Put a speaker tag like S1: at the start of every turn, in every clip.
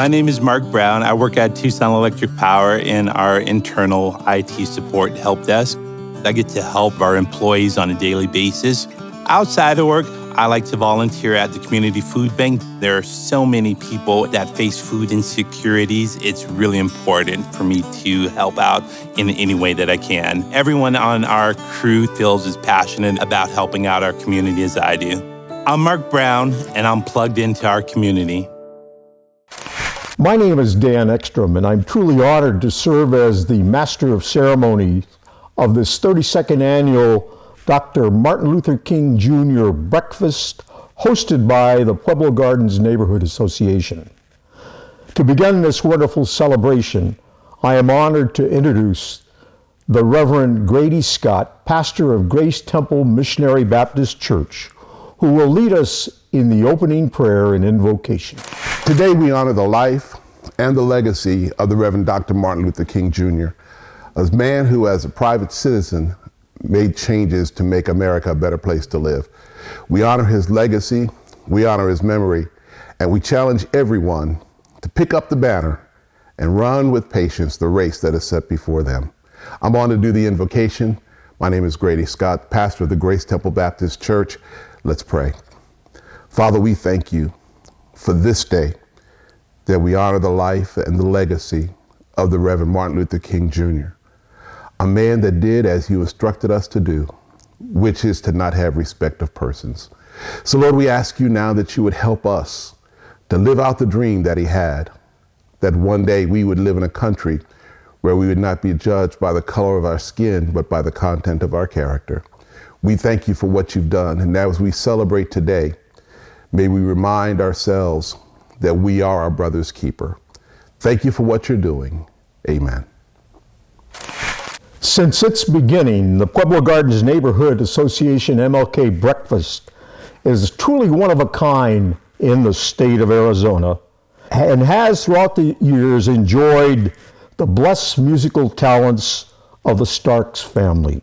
S1: My name is Mark Brown. I work at Tucson Electric Power in our internal IT support help desk. I get to help our employees on a daily basis. Outside of work, I like to volunteer at the community food bank. There are so many people that face food insecurities. It's really important for me to help out in any way that I can. Everyone on our crew feels as passionate about helping out our community as I do. I'm Mark Brown, and I'm plugged into our community.
S2: My name is Dan Ekstrom, and I'm truly honored to serve as the Master of Ceremonies of this 32nd annual Dr. Martin Luther King Jr. breakfast hosted by the Pueblo Gardens Neighborhood Association. To begin this wonderful celebration, I am honored to introduce the Reverend Grady Scott, pastor of Grace Temple Missionary Baptist Church, who will lead us in the opening prayer and invocation.
S3: Today we honor the life and the legacy of the Reverend Dr. Martin Luther King Jr., a man who, as a private citizen, made changes to make America a better place to live. We honor his legacy, we honor his memory, and we challenge everyone to pick up the banner and run with patience the race that is set before them. I'm on to do the invocation. My name is Grady Scott, pastor of the Grace Temple Baptist Church. Let's pray. Father, we thank you for this day, that we honor the life and the legacy of the Reverend Martin Luther King Jr., a man that did as he instructed us to do, which is to not have respect of persons. So Lord, we ask you now that you would help us to live out the dream that he had, that one day we would live in a country where we would not be judged by the color of our skin, but by the content of our character. We thank you for what you've done. And as we celebrate today, may we remind ourselves that we are our brother's keeper. Thank you for what you're doing. Amen.
S2: Since its beginning, the Pueblo Gardens Neighborhood Association MLK Breakfast is truly one of a kind in the state of Arizona and has throughout the years enjoyed the blessed musical talents of the Starks family.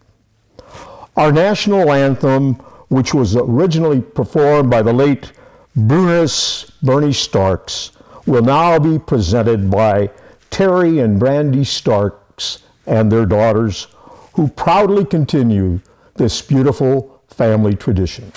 S2: Our national anthem, which was originally performed by the late Bernie Starks, will now be presented by Terry and Brandy Starks and their daughters, who proudly continue this beautiful family tradition.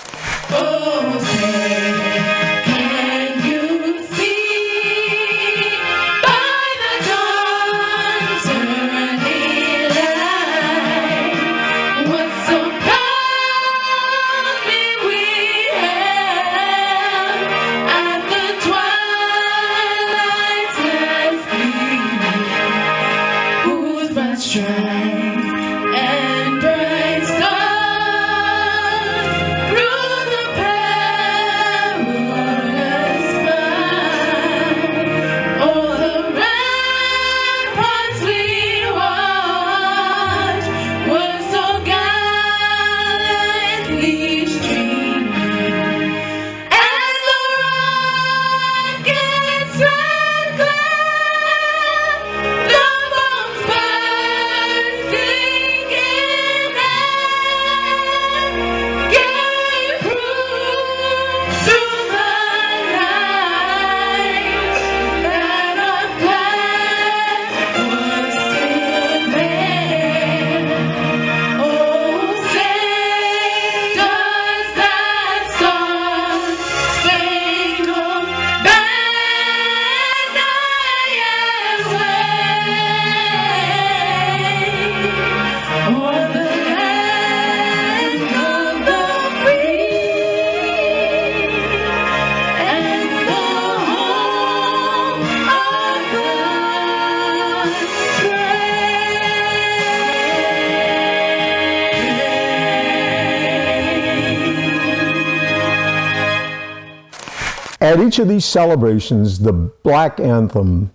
S2: At each of these celebrations, the Black Anthem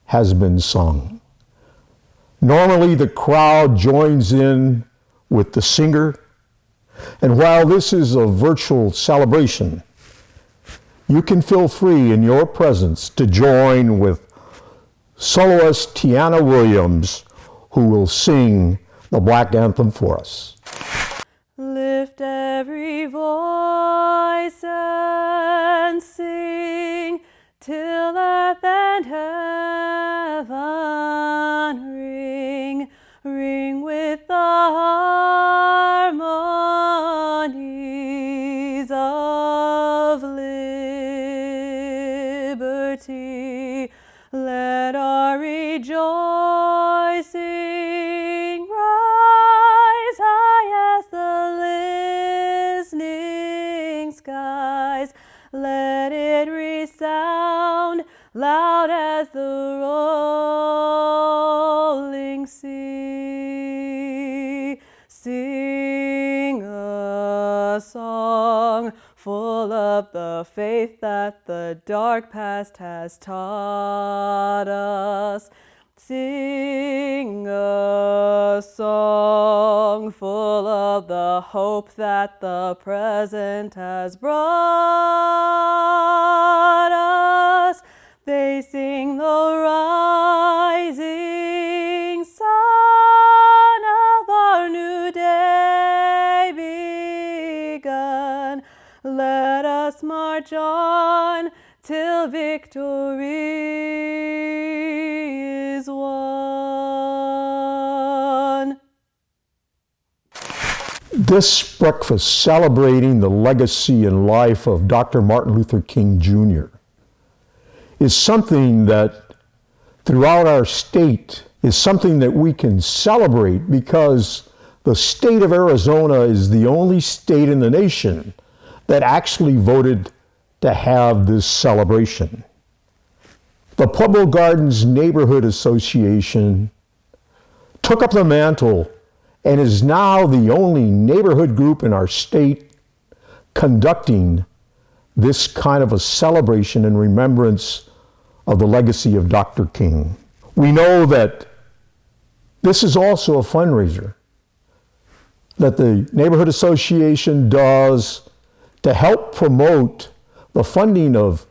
S2: has been sung. Normally, the crowd joins in with the singer, and while this is a virtual celebration, you can feel free in your presence to join with soloist Tiana Williams, who will sing the Black Anthem for us.
S4: Lift every voice and sing till earth and rejoicing, rise high as the listening skies. Let it resound loud as the rolling sea. Sing a song full of the faith that the dark past has taught us. Sing a song full of the hope that the present has brought us. Facing the rising sun of our new day begun. Let us march on till victory is won.
S2: This breakfast celebrating the legacy and life of Dr. Martin Luther King Jr. is something that throughout our state is something that we can celebrate because the state of Arizona is the only state in the nation that actually voted to have this celebration. The Pueblo Gardens Neighborhood Association took up the mantle and is now the only neighborhood group in our state conducting this kind of a celebration in remembrance of the legacy of Dr. King. We know that this is also a fundraiser that the Neighborhood Association does to help promote the funding of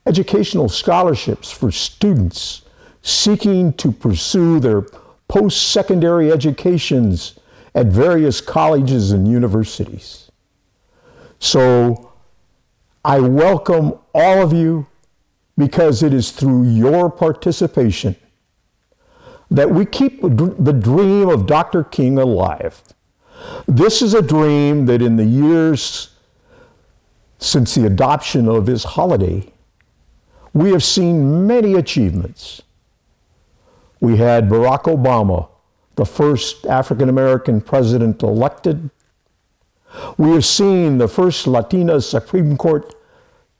S2: educational scholarships for students seeking to pursue their post-secondary educations at various colleges and universities. So I welcome all of you because it is through your participation that we keep the dream of Dr. King alive. This is a dream that in the years since the adoption of his holiday, we have seen many achievements. We had Barack Obama, the first African-American president elected. We have seen the first Latina Supreme Court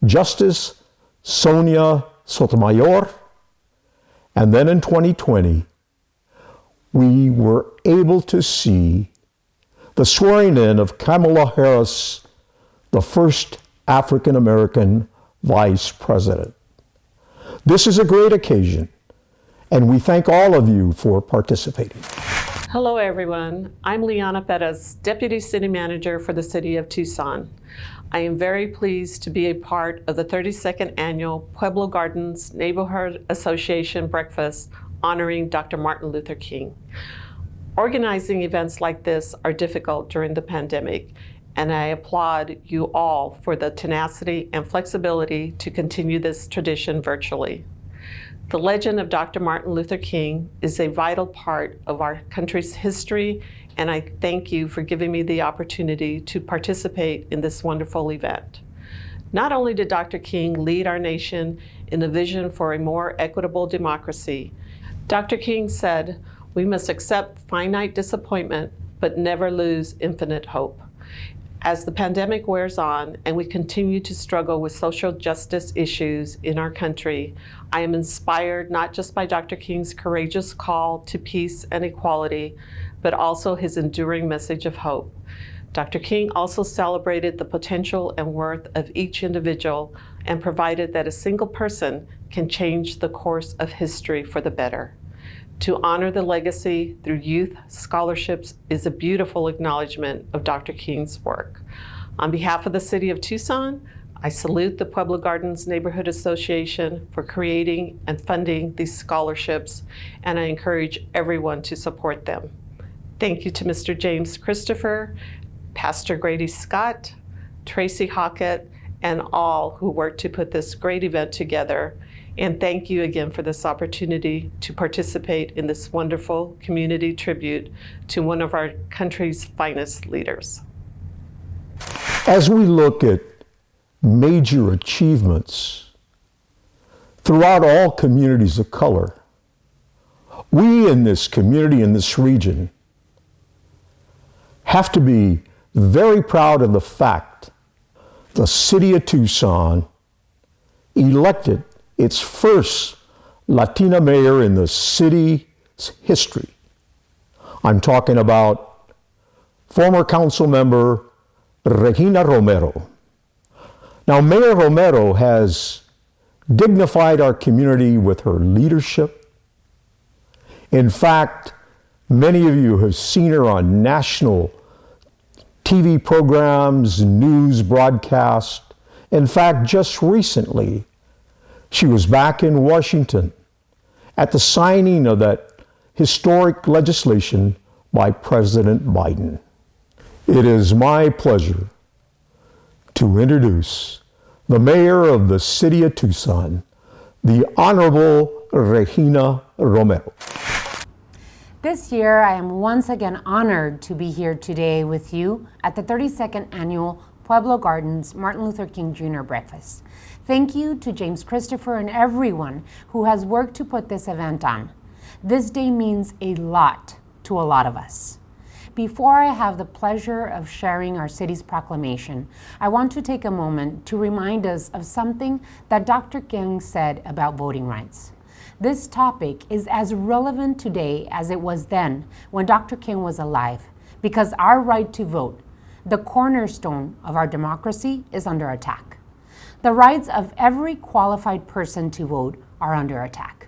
S2: Justice, Sonia Sotomayor. And then in 2020, we were able to see the swearing in of Kamala Harris, the first African-American vice president. This is a great occasion, and we thank all of you for participating.
S5: Hello everyone, I'm Liana Perez, Deputy City Manager for the City of Tucson. I am very pleased to be a part of the 32nd Annual Pueblo Gardens Neighborhood Association Breakfast honoring Dr. Martin Luther King. Organizing events like this are difficult during the pandemic, and I applaud you all for the tenacity and flexibility to continue this tradition virtually. The legend of Dr. Martin Luther King is a vital part of our country's history, and I thank you for giving me the opportunity to participate in this wonderful event. Not only did Dr. King lead our nation in a vision for a more equitable democracy, Dr. King said, "We must accept finite disappointment, but never lose infinite hope." As the pandemic wears on and we continue to struggle with social justice issues in our country, I am inspired not just by Dr. King's courageous call to peace and equality, but also his enduring message of hope. Dr. King also celebrated the potential and worth of each individual and provided that a single person can change the course of history for the better. To honor the legacy through youth scholarships is a beautiful acknowledgement of Dr. King's work. On behalf of the City of Tucson, I salute the Pueblo Gardens Neighborhood Association for creating and funding these scholarships, and I encourage everyone to support them. Thank you to Mr. James Christopher, Pastor Grady Scott, Tracy Hockett, and all who worked to put this great event together. And thank you again for this opportunity to participate in this wonderful community tribute to one of our country's finest leaders.
S2: As we look at major achievements throughout all communities of color, We in this community, in this region, have to be very proud of the fact the city of Tucson elected its first Latina mayor in the city's history. I'm talking about former council member Regina Romero. Now, Mayor Romero has dignified our community with her leadership. In fact, many of you have seen her on national TV programs, news broadcasts. In fact, just recently, she was back in Washington at the signing of that historic legislation by President Biden. It is my pleasure to introduce the mayor of the city of Tucson, the Honorable Regina Romero.
S6: This year, I am once again honored to be here today with you at the 32nd Annual Pueblo Gardens Martin Luther King Jr. Breakfast. Thank you to James Christopher and everyone who has worked to put this event on. This day means a lot to a lot of us. Before I have the pleasure of sharing our city's proclamation, I want to take a moment to remind us of something that Dr. King said about voting rights. This topic is as relevant today as it was then when Dr. King was alive, because our right to vote, the cornerstone of our democracy, is under attack. The rights of every qualified person to vote are under attack.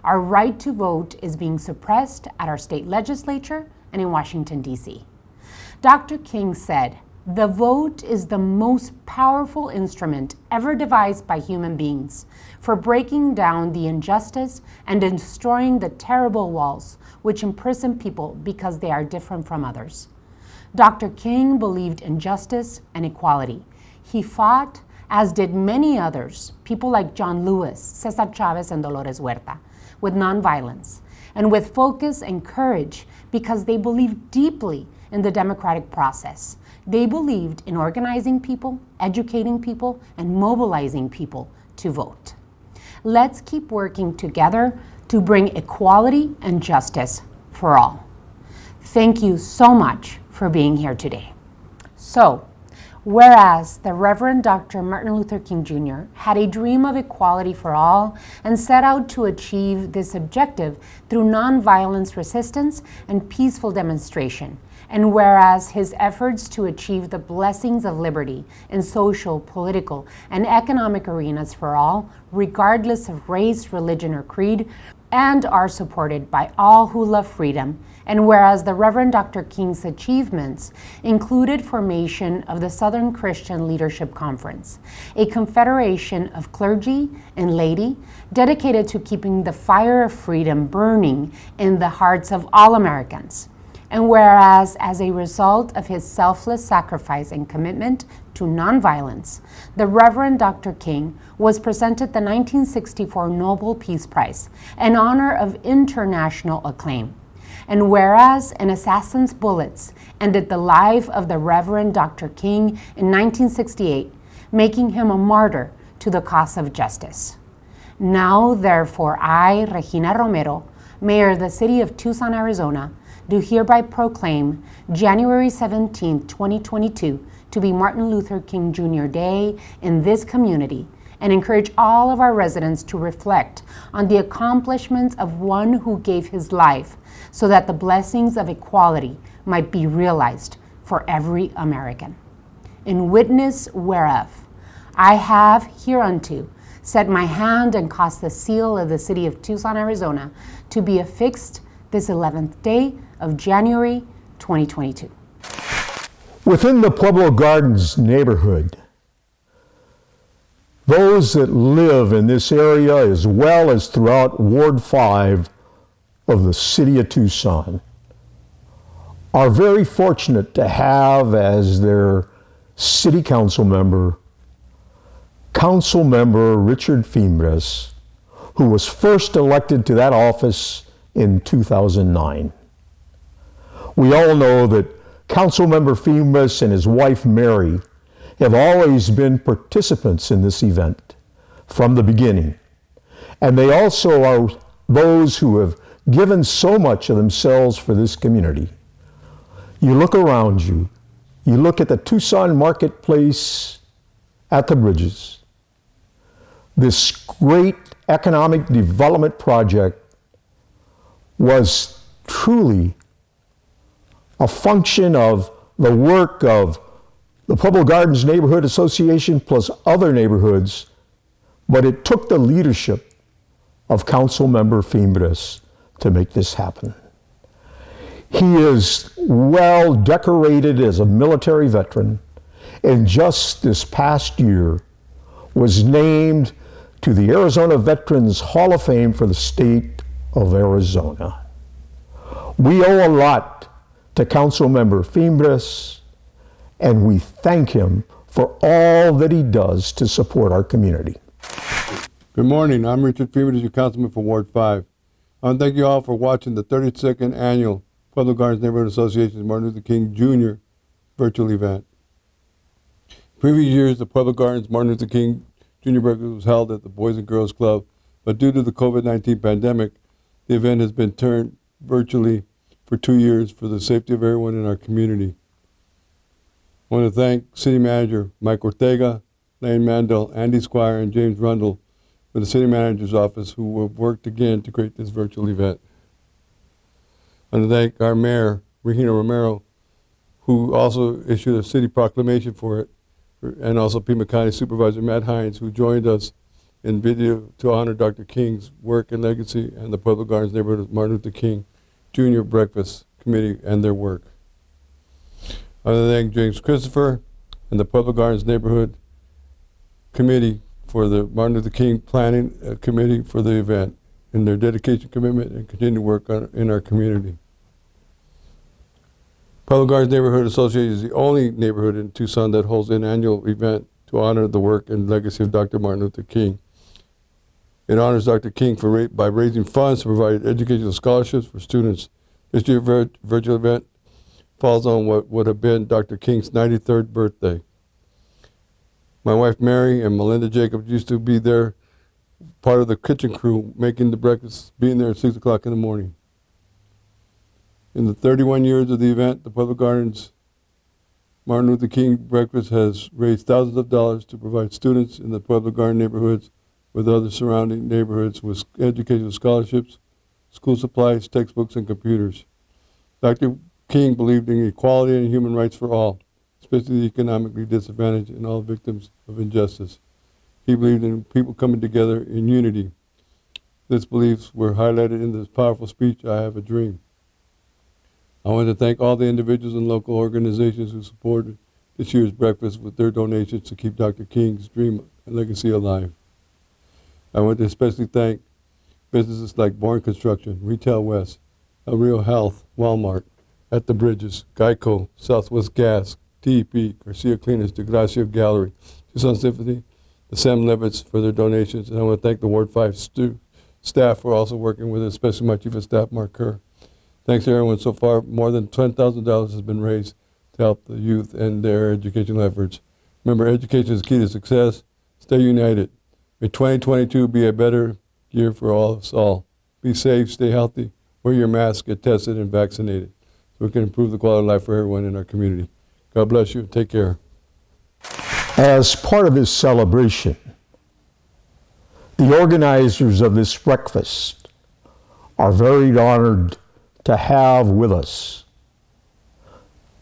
S6: Our right to vote is being suppressed at our state legislature and in Washington, D.C. Dr. King said, "The vote is the most powerful instrument ever devised by human beings for breaking down the injustice and destroying the terrible walls which imprison people because they are different from others." Dr. King believed in justice and equality. He fought, as did many others, people like John Lewis, Cesar Chavez, and Dolores Huerta, with nonviolence and with focus and courage because they believed deeply in the democratic process. They believed in organizing people, educating people, and mobilizing people to vote. Let's keep working together to bring equality and justice for all. Thank you so much for being here today. So, whereas the Reverend Dr. Martin Luther King Jr. had a dream of equality for all and set out to achieve this objective through nonviolence resistance and peaceful demonstration, and whereas his efforts to achieve the blessings of liberty in social, political, and economic arenas for all, regardless of race, religion, or creed, and are supported by all who love freedom, and whereas the Reverend Dr. King's achievements included formation of the Southern Christian Leadership Conference, a confederation of clergy and laity dedicated to keeping the fire of freedom burning in the hearts of all Americans. And whereas, as a result of his selfless sacrifice and commitment to nonviolence, the Reverend Dr. King was presented the 1964 Nobel Peace Prize, an honor of international acclaim. And whereas an assassin's bullets ended the life of the Reverend Dr. King in 1968, making him a martyr to the cause of justice. Now, therefore, I, Regina Romero, Mayor of the City of Tucson, Arizona, do hereby proclaim January 17, 2022 to be Martin Luther King Jr. Day in this community, and encourage all of our residents to reflect on the accomplishments of one who gave his life so that the blessings of equality might be realized for every American. In witness whereof, I have hereunto set my hand and caused the seal of the City of Tucson, Arizona, to be affixed this 11th day of January 2022.
S2: Within the Pueblo Gardens neighborhood, those that live in this area as well as throughout Ward 5 of the city of Tucson are very fortunate to have as their city council member Richard Fimbres, who was first elected to that office in 2009. We all know that Councilmember Fimbres and his wife Mary have always been participants in this event from the beginning. And they also are those who have given so much of themselves for this community. You look around you, you look at the Tucson marketplace at the bridges. This great economic development project was truly a function of the work of the Pueblo Gardens Neighborhood Association plus other neighborhoods, but it took the leadership of Councilmember Fimbres to make this happen. He is well decorated as a military veteran, and just this past year was named to the Arizona Veterans Hall of Fame for the state of Arizona. We owe a lot to Councilmember Fimbres, and we thank him for all that he does to support our community.
S7: Good morning. I'm Richard Fimbres, your councilman for Ward 5. I want to thank you all for watching the 32nd Annual Pueblo Gardens Neighborhood Association's Martin Luther King Jr. virtual event. Previous years, the Pueblo Gardens Martin Luther King Jr. breakfast was held at the Boys and Girls Club, but due to the COVID-19 pandemic, the event has been turned virtually for 2 years for the safety of everyone in our community. I want to thank City Manager Mike Ortega, Lane Mandel, Andy Squire, and James Rundle with the City Manager's Office, who have worked again to create this virtual event. I want to thank our Mayor, Regina Romero, who also issued a city proclamation for it, and also Pima County Supervisor Matt Hines, who joined us in video to honor Dr. King's work and legacy, and the Pueblo Gardens Neighborhood Martin Luther King Jr. Breakfast Committee and their work. I want to thank James Christopher and the Pueblo Gardens Neighborhood Committee for the Martin Luther King Planning Committee for the event and their dedication, commitment, and continued work in our community. Pueblo Gardens Neighborhood Association is the only neighborhood in Tucson that holds an annual event to honor the work and legacy of Dr. Martin Luther King. It honors Dr. King by raising funds to provide educational scholarships for students. This year's virtual event falls on what would have been Dr. King's 93rd birthday. My wife Mary and Melinda Jacobs used to be there, part of the kitchen crew, making the breakfast, being there at 6 o'clock in the morning. In the 31 years of the event, the Pueblo Gardens Martin Luther King Breakfast has raised thousands of dollars to provide students in the Pueblo Garden neighborhoods with other surrounding neighborhoods with educational scholarships, school supplies, textbooks, and computers. Dr. King believed in equality and human rights for all, especially the economically disadvantaged and all victims of injustice. He believed in people coming together in unity. These beliefs were highlighted in this powerful speech, I Have a Dream. I want to thank all the individuals and local organizations who supported this year's breakfast with their donations to keep Dr. King's dream and legacy alive. I want to especially thank businesses like Bourne Construction, Retail West, El Rio Health, Walmart, At the Bridges, Geico, Southwest Gas, TEP, Garcia Cleaners, DeGracio Gallery, Tucson Symphony, the Sam Levitts for their donations, and I want to thank the Ward 5 staff for also working with us, especially my Chief of Staff, Mark Kerr. Thanks to everyone so far. More than $10,000 has been raised to help the youth and their educational efforts. Remember, education is key to success. Stay united. May 2022 be a better year for all of us all. Be safe, stay healthy, wear your mask, get tested and vaccinated so we can improve the quality of life for everyone in our community. God bless you. Take care.
S2: As part of this celebration, the organizers of this breakfast are very honored to have with us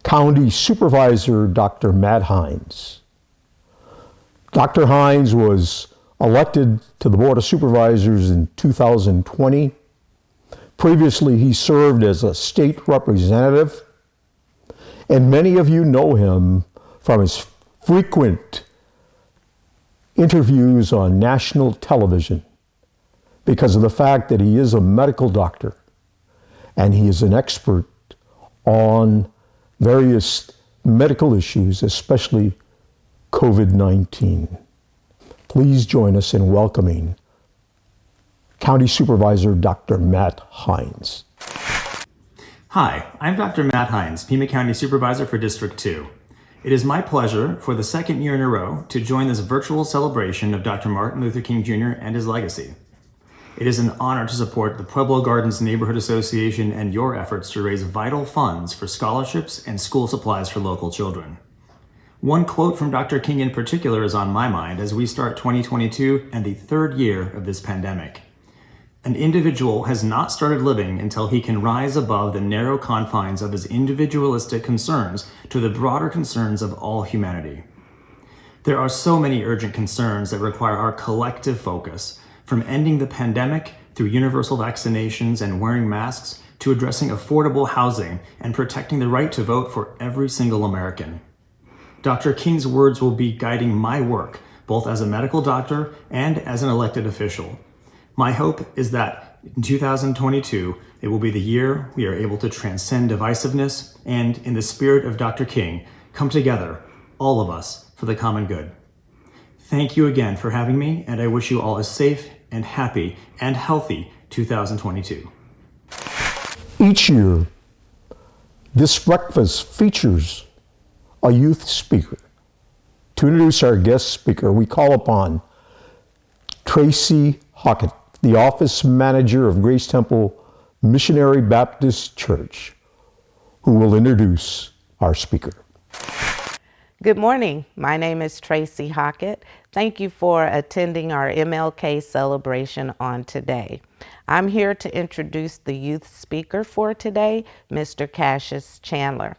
S2: County Supervisor Dr. Matt Hines. Dr. Hines was elected to the Board of Supervisors in 2020. Previously, he served as a state representative, and many of you know him from his frequent interviews on national television because of the fact that he is a medical doctor and he is an expert on various medical issues, especially COVID-19. Please join us in welcoming County Supervisor Dr. Matt Hines.
S8: Hi, I'm Dr. Matt Hines, Pima County Supervisor for District 2. It is my pleasure for the second year in a row to join this virtual celebration of Dr. Martin Luther King Jr. and his legacy. It is an honor to support the Pueblo Gardens Neighborhood Association and your efforts to raise vital funds for scholarships and school supplies for local children. One quote from Dr. King in particular is on my mind as we start 2022 and the third year of this pandemic. An individual has not started living until he can rise above the narrow confines of his individualistic concerns to the broader concerns of all humanity. There are so many urgent concerns that require our collective focus, from ending the pandemic through universal vaccinations and wearing masks to addressing affordable housing and protecting the right to vote for every single American. Dr. King's words will be guiding my work, both as a medical doctor and as an elected official. My hope is that in 2022, it will be the year we are able to transcend divisiveness and, in the spirit of Dr. King, come together, all of us, for the common good. Thank you again for having me, and I wish you all a safe and happy and healthy 2022.
S2: Each year, this breakfast features a youth speaker. To introduce our guest speaker, we call upon Tracy Hockett, the office manager of Grace Temple Missionary Baptist Church, who will introduce our speaker.
S9: Good morning. My name is Tracy Hockett. Thank you for attending our MLK celebration on today. I'm here to introduce the youth speaker for today, Mr. CASSIUS Chandler.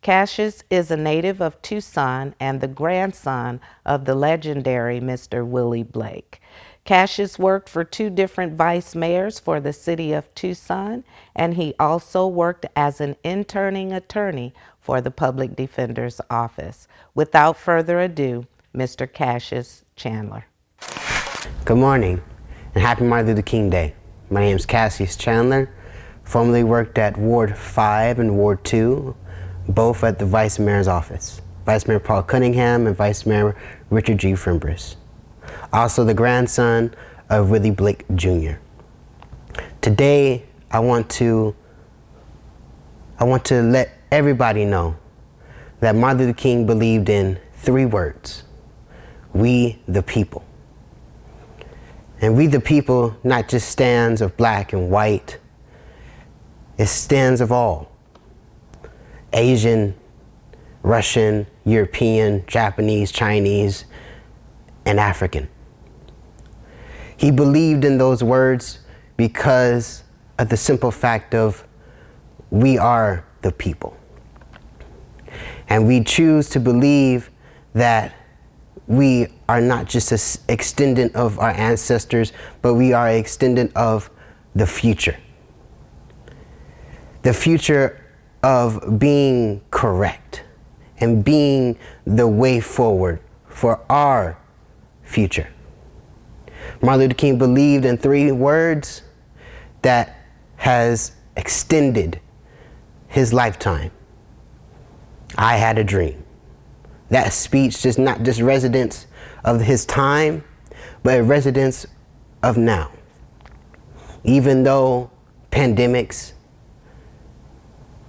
S9: CASSIUS is a native of Tucson and the grandson of the legendary Mr. Willie Blake. CASSIUS worked for 2 different vice mayors for the city of Tucson, and he also worked as an interning attorney for the Public Defender's Office. Without further ado, Mr. CASSIUS Chandler.
S10: Good morning and happy Martin Luther King Day. My name is CASSIUS Chandler, formerly worked at Ward 5 and Ward 2, both at the Vice Mayor's office. Vice Mayor Paul Cunningham and Vice Mayor Richard G. Frimbris. Also the grandson of Willie Blake Jr. Today, I want to let everybody know that Martin Luther King believed in 3 words: we the people. And we the people not just stands of black and white, it stands of all. Asian, Russian, European, Japanese, Chinese, and African. He believed in those words because of the simple fact of we are the people. And we choose to believe that we are not just an extendant of our ancestors, but we are an extendant of the future. The future of being correct and being the way forward for our future. Martin Luther King believed in 3 words that has extended his lifetime. I had a dream. That speech is not just residence of his time, but a residence of now. Even though pandemics,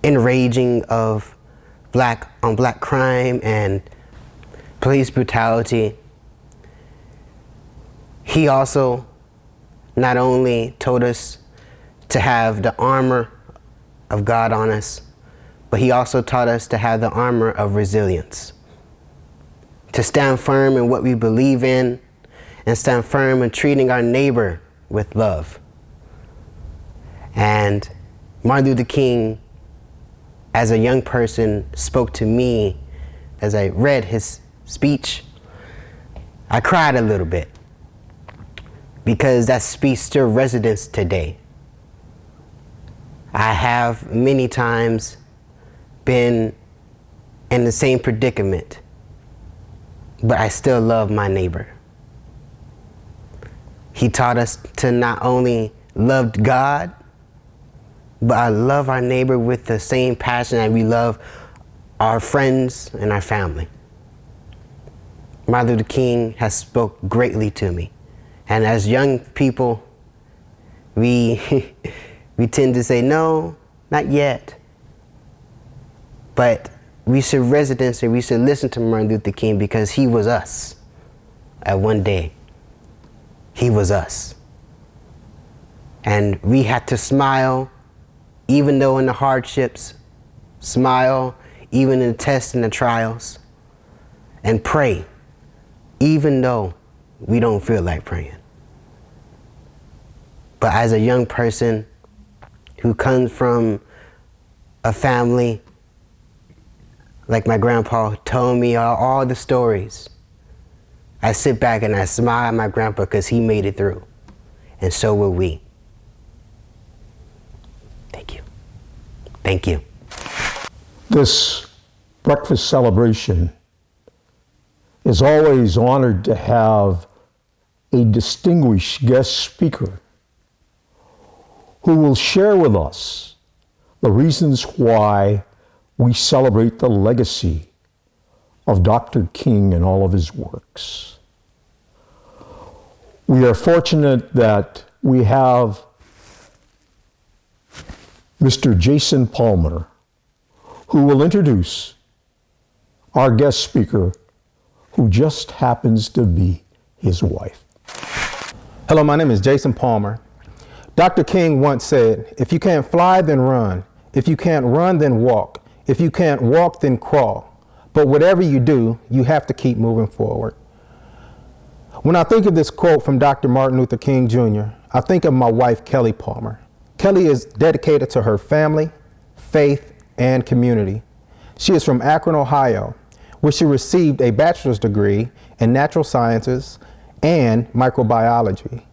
S10: enraging of black on black crime and police brutality, he also not only told us to have the armor of God on us, but he also taught us to have the armor of resilience. To stand firm in what we believe in and stand firm in treating our neighbor with love. And Martin Luther King, as a young person, spoke to me as I read his speech. I cried a little bit because that speech still resonates today. I have many times been in the same predicament, but I still love my neighbor. He taught us to not only love God, but I love our neighbor with the same passion that we love our friends and our family. Martin Luther King has spoke greatly to me. And as young people, we tend to say, no, not yet. But we should resonance and we should listen to Martin Luther King because he was us at one day. He was us. And we had to smile, even though in the hardships, smile, even in the tests and the trials, and pray, even though we don't feel like praying. But as a young person who comes from a family, like my grandpa told me all the stories, I sit back and I smile at my grandpa because he made it through. And so will we. Thank you. Thank you.
S2: This breakfast celebration is always honored to have a distinguished guest speaker who will share with us the reasons why we celebrate the legacy of Dr. King and all of his works. We are fortunate that we have Mr. Jason Palmer, who will introduce our guest speaker, who just happens to be his wife.
S11: Hello, my name is Jason Palmer. Dr. King once said, if you can't fly, then run. If you can't run, then walk. If you can't walk, then crawl. But whatever you do, you have to keep moving forward. When I think of this quote from Dr. Martin Luther King Jr., I think of my wife, Kelly Palmer. Kelly is dedicated to her family, faith, and community. She is from Akron, Ohio, where she received a bachelor's degree in natural sciences and microbiology.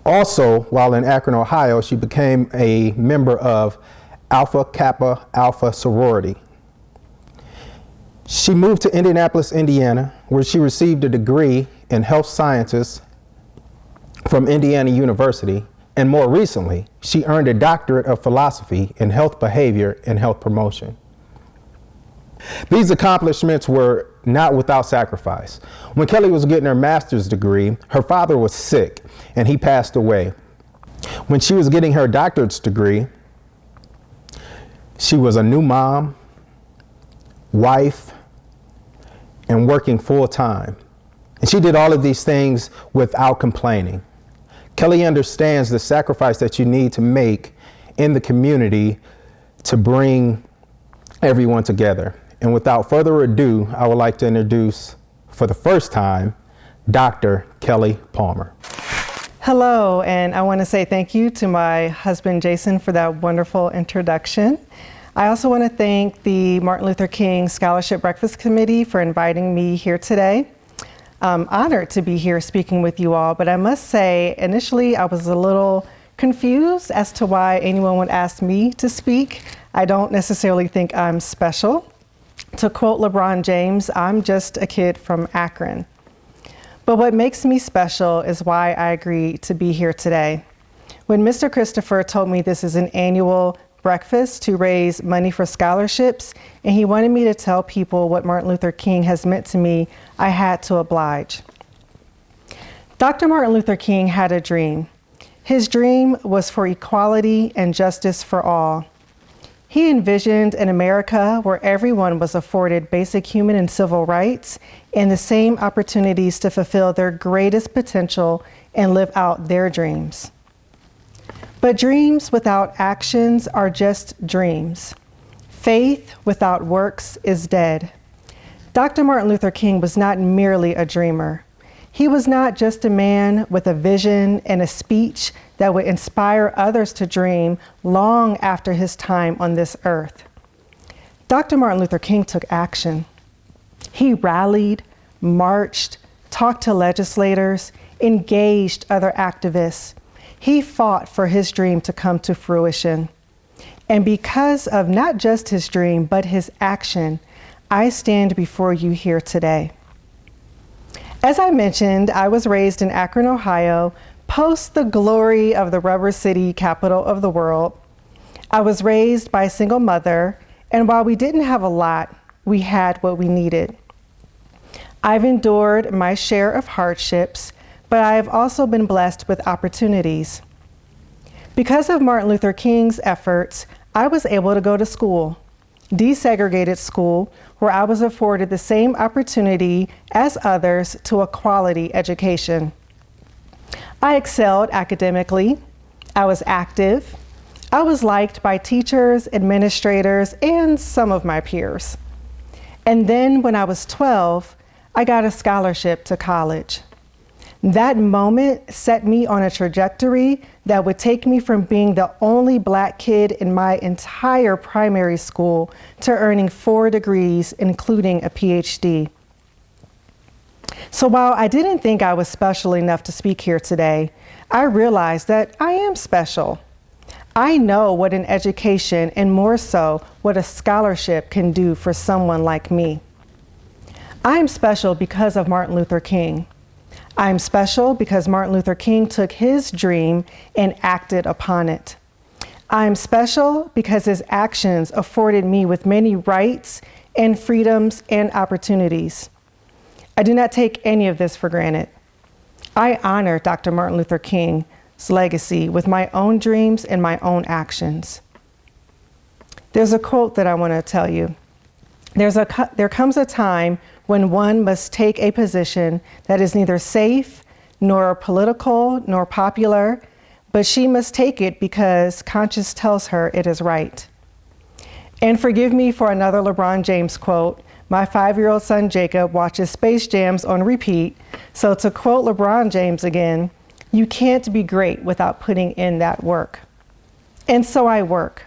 S11: Also, while in Akron, Ohio, she became a member of Alpha Kappa Alpha sorority. She moved to Indianapolis, Indiana, where she received a degree in health sciences from Indiana University, and more recently, she earned a doctorate of philosophy in health behavior and health promotion. These accomplishments were not without sacrifice. When Kelly was getting her master's degree, her father was sick and he passed away. When she was getting her doctorate's degree, she was a new mom, wife, and working full time. And she did all of these things without complaining. Kelly understands the sacrifice that you need to make in the community to bring everyone together. And without further ado, I would like to introduce, for the first time, Dr. Kelly Palmer.
S12: Hello, and I want to say thank you to my husband, Jason, for that wonderful introduction. I also want to thank the Martin Luther King Scholarship Breakfast Committee for inviting me here today. I'm honored to be here speaking with you all, but I must say, initially I was a little confused as to why anyone would ask me to speak. I don't necessarily think I'm special. To quote LeBron James, I'm just a kid from Akron. But what makes me special is why I agreed to be here today. When Mr. Christopher told me this is an annual breakfast to raise money for scholarships, and he wanted me to tell people what Martin Luther King has meant to me, I had to oblige. Dr. Martin Luther King had a dream. His dream was for equality and justice for all. He envisioned an America where everyone was afforded basic human and civil rights and the same opportunities to fulfill their greatest potential and live out their dreams. But dreams without actions are just dreams. Faith without works is dead. Dr. Martin Luther King was not merely a dreamer. He was not just a man with a vision and a speech that would inspire others to dream long after his time on this earth. Dr. Martin Luther King took action. He rallied, marched, talked to legislators, engaged other activists. He fought for his dream to come to fruition. And because of not just his dream, but his action, I stand before you here today. As I mentioned, I was raised in Akron, Ohio, post the glory of the rubber city capital of the world. I was raised by a single mother, and while we didn't have a lot, we had what we needed. I've endured my share of hardships, but I have also been blessed with opportunities. Because of Martin Luther King's efforts, I was able to go to school, desegregated school, where I was afforded the same opportunity as others to a quality education. I excelled academically, I was active. I was liked by teachers, administrators, and some of my peers. And then when I was 12, I got a scholarship to college. That moment set me on a trajectory that would take me from being the only Black kid in my entire primary school to earning 4 degrees, including a PhD. So while I didn't think I was special enough to speak here today, I realized that I am special. I know what an education, and more so, what a scholarship can do for someone like me. I'm special because of Martin Luther King. I'm special because Martin Luther King took his dream and acted upon it. I'm special because his actions afforded me with many rights and freedoms and opportunities. I do not take any of this for granted. I honor Dr. Martin Luther King's legacy with my own dreams and my own actions. There's a quote that I want to tell you. There comes a time when one must take a position that is neither safe, nor political, nor popular, but she must take it because conscience tells her it is right. And forgive me for another LeBron James quote. My 5-year-old son Jacob watches Space Jams on repeat, so to quote LeBron James again, you can't be great without putting in that work. And so I work.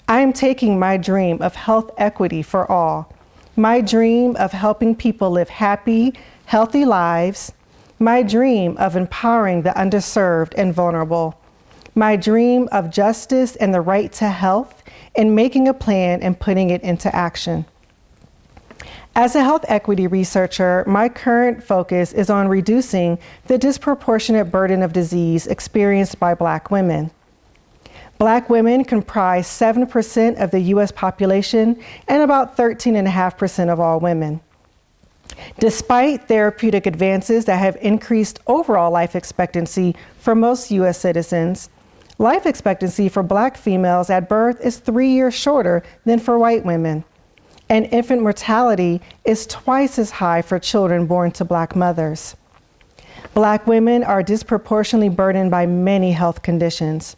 S12: I am taking my dream of health equity for all, my dream of helping people live happy, healthy lives, my dream of empowering the underserved and vulnerable, my dream of justice and the right to health, and making a plan and putting it into action. As a health equity researcher, my current focus is on reducing the disproportionate burden of disease experienced by Black women. Black women comprise 7% of the US population and about 13.5% of all women. Despite therapeutic advances that have increased overall life expectancy for most US citizens, life expectancy for Black females at birth is 3 years shorter than for white women. And infant mortality is twice as high for children born to Black mothers. Black women are disproportionately burdened by many health conditions.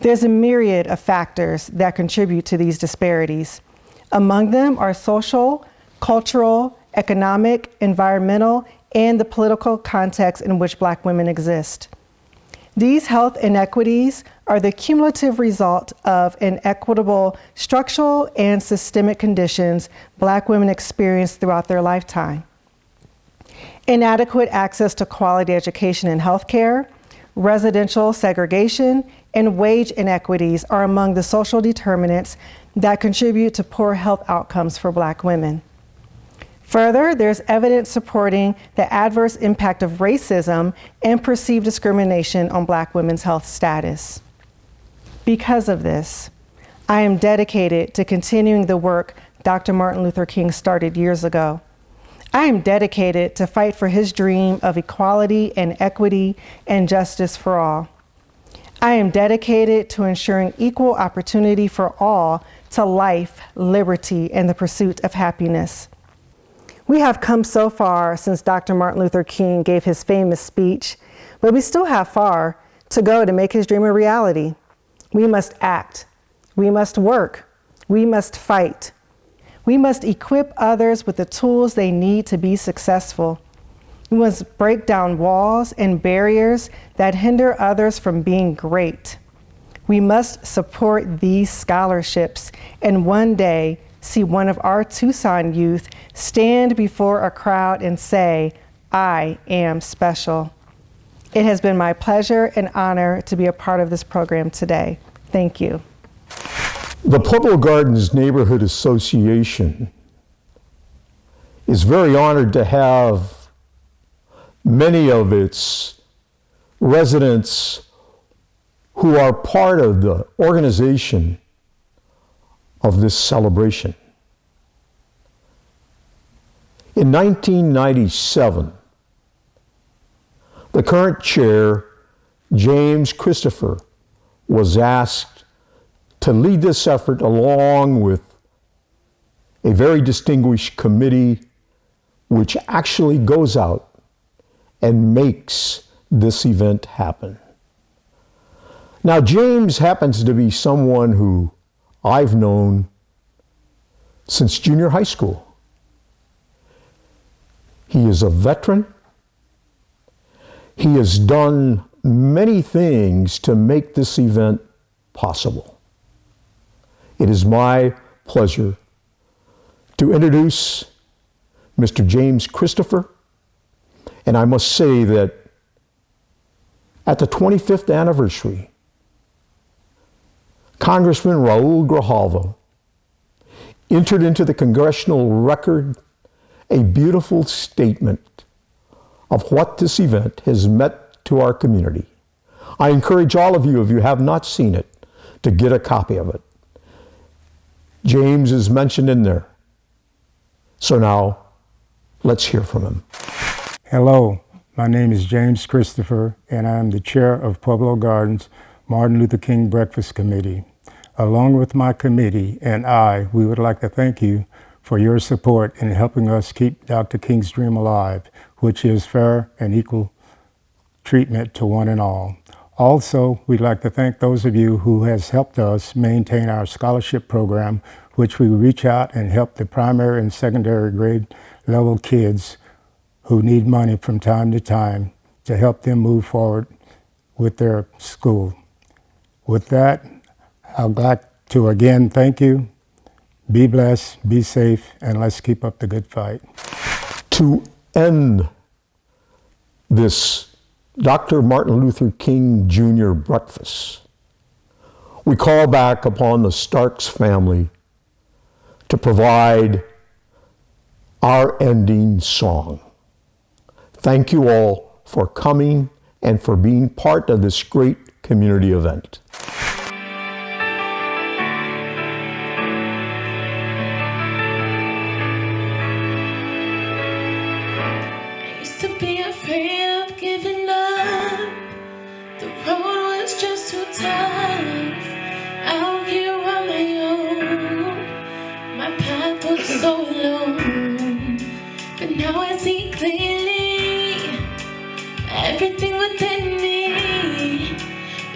S12: There's a myriad of factors that contribute to these disparities. Among them are social, cultural, economic, environmental, and the political context in which Black women exist. These health inequities are the cumulative result of inequitable structural and systemic conditions Black women experience throughout their lifetime. Inadequate access to quality education and healthcare, residential segregation, and wage inequities are among the social determinants that contribute to poor health outcomes for Black women. Further, there's evidence supporting the adverse impact of racism and perceived discrimination on Black women's health status. Because of this, I am dedicated to continuing the work Dr. Martin Luther King started years ago. I am dedicated to fight for his dream of equality and equity and justice for all. I am dedicated to ensuring equal opportunity for all to life, liberty, and the pursuit of happiness. We have come so far since Dr. Martin Luther King gave his famous speech, but we still have far to go to make his dream a reality. We must act. We must work. We must fight. We must equip others with the tools they need to be successful. We must break down walls and barriers that hinder others from being great. We must support these scholarships and one day see one of our Tucson youth stand before a crowd and say, "I am special." It has been my pleasure and honor to be a part of this program today. Thank you.
S2: The Pueblo Gardens Neighborhood Association is very honored to have many of its residents who are part of the organization of this celebration. In 1997, the current chair, James Christopher, was asked to lead this effort along with a very distinguished committee which actually goes out and makes this event happen. Now, James happens to be someone who I've known since junior high school. He is a veteran. He has done many things to make this event possible. It is my pleasure to introduce Mr. James Christopher, and I must say that at the 25th anniversary, Congressman Raul Grijalva entered into the congressional record a beautiful statement of what this event has meant to our community. I encourage all of you, if you have not seen it, to get a copy of it. James is mentioned in there. So now, let's hear from him.
S13: Hello, my name is James Christopher, and I am the chair of Pueblo Gardens Martin Luther King Breakfast Committee. Along with my committee and we would like to thank you for your support in helping us keep Dr. King's dream alive, which is fair and equal treatment to one and all. Also, we'd like to thank those of you who has helped us maintain our scholarship program, which we reach out and help the primary and secondary grade level kids who need money from time to help them move forward with their school. With that, I'd like to again thank you. Be blessed, be safe, and let's keep up the good fight.
S2: To end this Dr. Martin Luther King Jr. breakfast, we call back upon the Starks family to provide our ending song. Thank you all for coming and for being part of this great community event.
S14: I used to be afraid of giving up. The road was just too tough. Out here on my own, my path was so alone. But now I see clearly, everything within me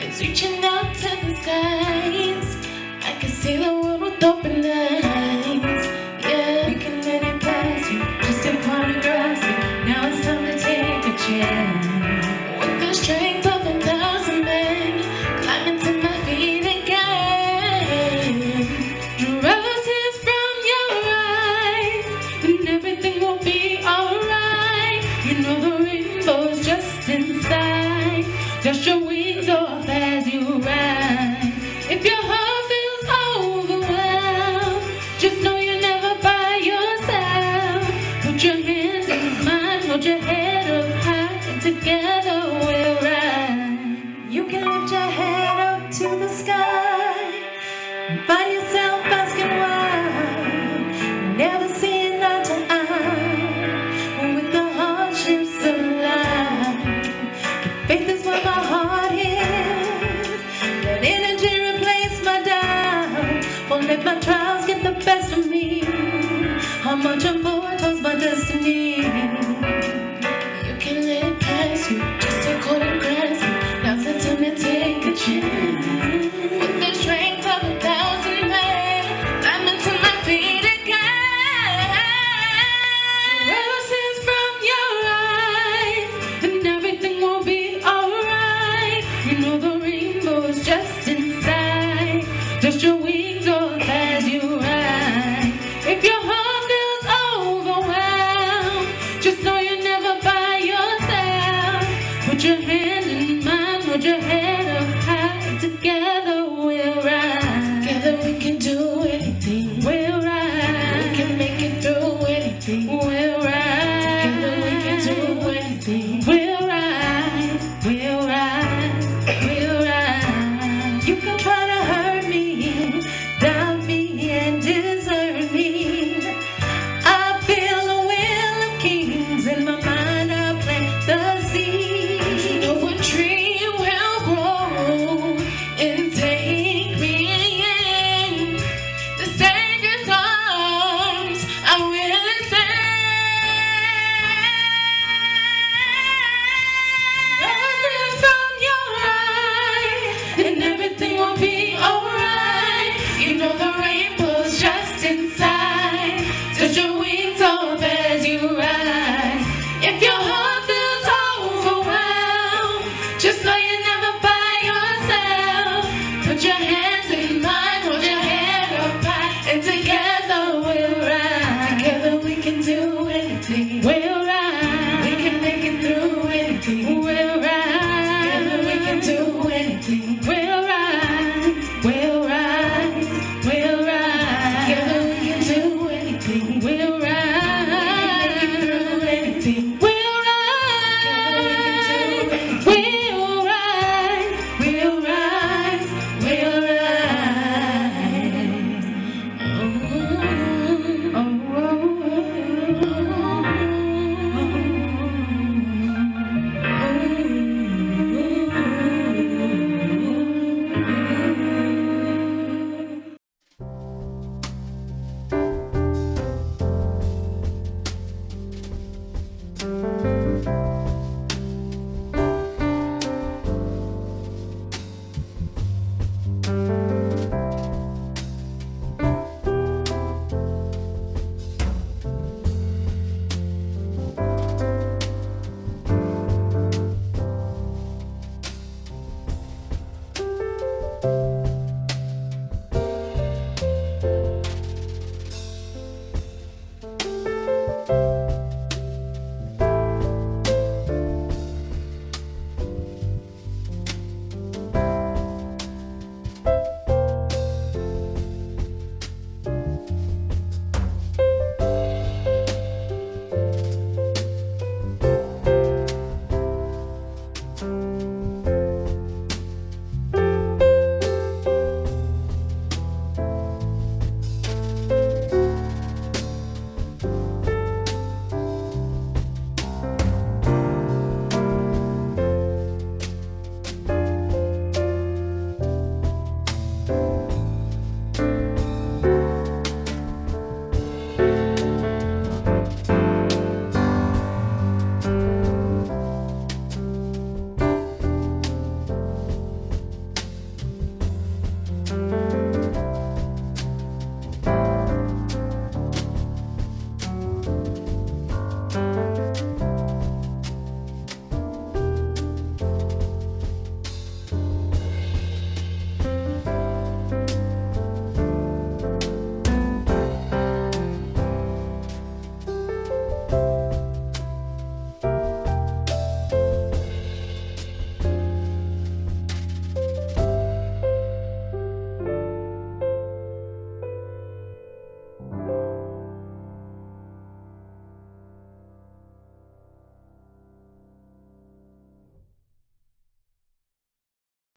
S14: is reaching out to the skies. I can see the world with open eyes. Yeah, you can let it pass you, just a part of grasp it. Now it's time to take a chance. With the strength of 1,000 men, climbing to my feet again. Roses from your eyes, and everything will be alright. You know the rainbow's just inside. Dust your wings off as you rise. If your heart feels overwhelmed, just know you're never by yourself. Put your hands in mine, hold your head up high, and together we'll rise. You can lift your head up to the sky and find yourself asking why. Never seeing eye to eye with the hardships of life. Faith is what my heart is. Let energy replace my doubt. Won't let my trials get the best of me. I'm marching forward towards my destiny. You can let it pass you, just take hold and grasp it. Now's the time to take a chance. With the strength of 1,000 men, climbing to my feet again. Roses from your eyes, and everything will be alright. You know the rainbow is just inside. Just your wings off as you rise. If your heart